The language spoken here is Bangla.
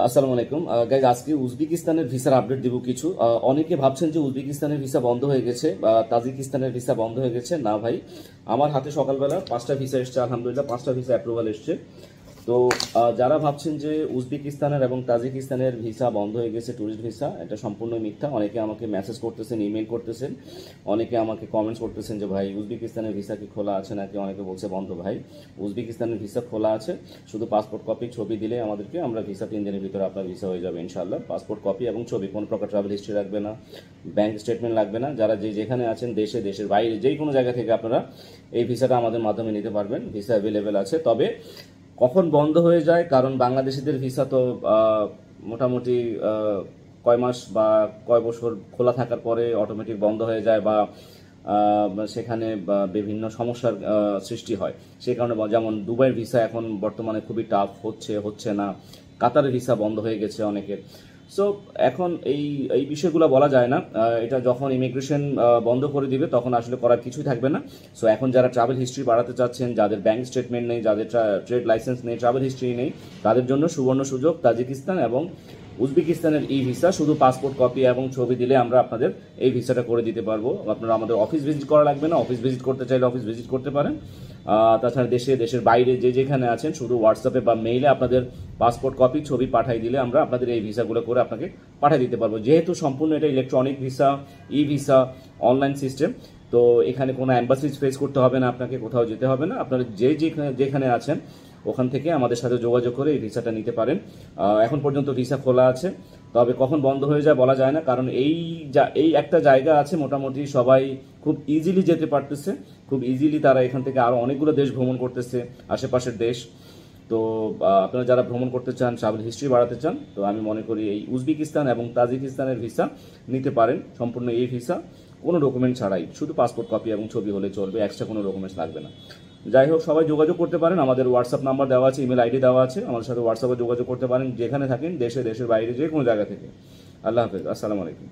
আসসালামু আলাইকুম গাইজ, আজকে উজবেকিস্তানের ভিসার আপডেট দিব কিছু। অনেকে ভাবছেন যে উজবেকিস্তানের ভিসা বন্ধ হয়ে গেছে বা তাজিকিস্তানের ভিসা বন্ধ হয়ে গেছে। না ভাই, আমার হাতে সকালবেলা 5টা ভিসা এসছে, আলহামদুলিল্লাহ 5টা ভিসা অ্যাপ্রুভাল এসছে। তো যারা ভাবছেন যে উজবেকিস্তানের এবং তাজিকিস্তানের ভিসা বন্ধ হয়ে গেছে, ট্যুরিস্ট ভিসা, এটা সম্পূর্ণ মিথ্যা। অনেকে আমাকে মেসেজ করতেছেন, ইমেল করতেছেন, অনেকে আমাকে কমেন্টস করতেছেন যে ভাই উজবেকিস্তানের ভিসা কি খোলা আছে নাকি, অনেকে বলছে বন্ধ। ভাই, উজবেকিস্তানের ভিসা খোলা আছে, শুধু পাসপোর্ট কপি ছবি দিলে আমাদেরকে, আমরা ভিসা 3 দিনের ভিতরে আপনার ভিসা হয়ে যাবে ইনশাআল্লাহ। পাসপোর্ট কপি এবং ছবি, কোনো প্রকার ট্রাভেল হিস্ট্রি লাগবে না, ব্যাংক স্টেটমেন্ট লাগবে না। যারা যেখানে আছেন, দেশের বাইরে যে কোনো জায়গা থেকে আপনারা এই ভিসাটা আমাদের মাধ্যমে নিতে পারবেন। ভিসা অ্যাভেলেবেল আছে। তবে কখন বন্ধ হয়ে যায়, কারণ বাংলাদেশিদের ভিসা তো মোটামুটি কয় মাস বা কয় বছর খোলা থাকার পরে অটোমেটিক বন্ধ হয়ে যায় বা সেখানে বিভিন্ন সমস্যার সৃষ্টি হয়। সেই কারণে যেমন দুবাইয়ের ভিসা এখন বর্তমানে খুবই টাফ, হচ্ছে না। কাতারের ভিসা বন্ধ হয়ে গেছে অনেকের। সো এখন এই এই বিষয়গুলো বলা যায় না। এটা যখন ইমিগ্রেশন বন্ধ করে দিবে তখন আসলে করার কিছুই থাকবে না। সো এখন যারা ট্রাভেল হিস্ট্রি বাড়াতে চাচ্ছেন, যাদের ব্যাংক স্টেটমেন্ট নেই, যাদের ট্রেড লাইসেন্স নেই, ট্রাভেল হিস্ট্রি নেই, তাদের জন্য সুবর্ণ সুযোগ। তাজিকিস্তান এবং উজবেকিস্তানের ই ভিসা, শুধু পাসপোর্ট কপি এবং ছবি দিলে আমরা আপনাদের এই ভিসাটা করে দিতে পারবো। আপনারা আমাদের অফিস ভিজিট করা লাগবে না। অফিস ভিজিট করতে চাইলে অফিস ভিজিট করতে পারেন। তাছাড়া দেশের বাইরে যেখানে আছেন, শুধু হোয়াটসঅ্যাপে বা মেইলে আপনাদের পাসপোর্ট কপি ছবি পাঠিয়ে দিলে আমরা আপনাদের এই ভিসাগুলো করে আপনাকে পাঠিয়ে দিতে পারবো। যেহেতু সম্পূর্ণ এটা ইলেকট্রনিক ভিসা, ই ভিসা, অনলাইন সিস্টেম, তো এখানে কোনো অ্যাম্বাসি ফেস করতে হবে না, আপনাকে কোথাও যেতে হবে না। আপনারা যেখানে আছেন ওখান থেকে আমাদের সাথে যোগাযোগ করে এই ভিসাটা নিতে পারেন। এখন পর্যন্ত ভিসা খোলা আছে, তবে কখন বন্ধ হয়ে যায় বলা যায় না, কারণ এই একটা জায়গা আছে মোটামুটি সবাই খুব ইজিলি যেতে পারতেছে, খুব ইজিলি তারা এখান থেকে আরও অনেকগুলো দেশ ভ্রমণ করতেছে, আশেপাশের দেশ। তো আপনারা যারা ভ্রমণ করতে চান, ট্রাভেল হিস্ট্রি বাড়াতে চান, তো আমি মনে করি এই উজবেকিস্তান এবং তাজিকিস্তানের ভিসা নিতে পারেন। সম্পূর্ণ এই ভিসা কোনো ডকুমেন্ট ছাড়াই, শুধু পাসপোর্ট কপি এবং ছবি হলে চলবে, এক্সট্রা কোনো ডকুমেন্টস লাগবে না। যাই হোক, সবাই যোগাযোগ করতে পারেন। আমাদের হোয়াটসঅ্যাপ নাম্বার দেওয়া আছে, ইমেল আইডি দেওয়া আছে, আমাদের সাথে হোয়াটসঅ্যাপে যোগাযোগ করতে পারেন যেখানে থাকেন, দেশের বাইরে যে কোনো জায়গা থেকে। আল্লাহ হাফেজ, আসসালামু আলাইকুম।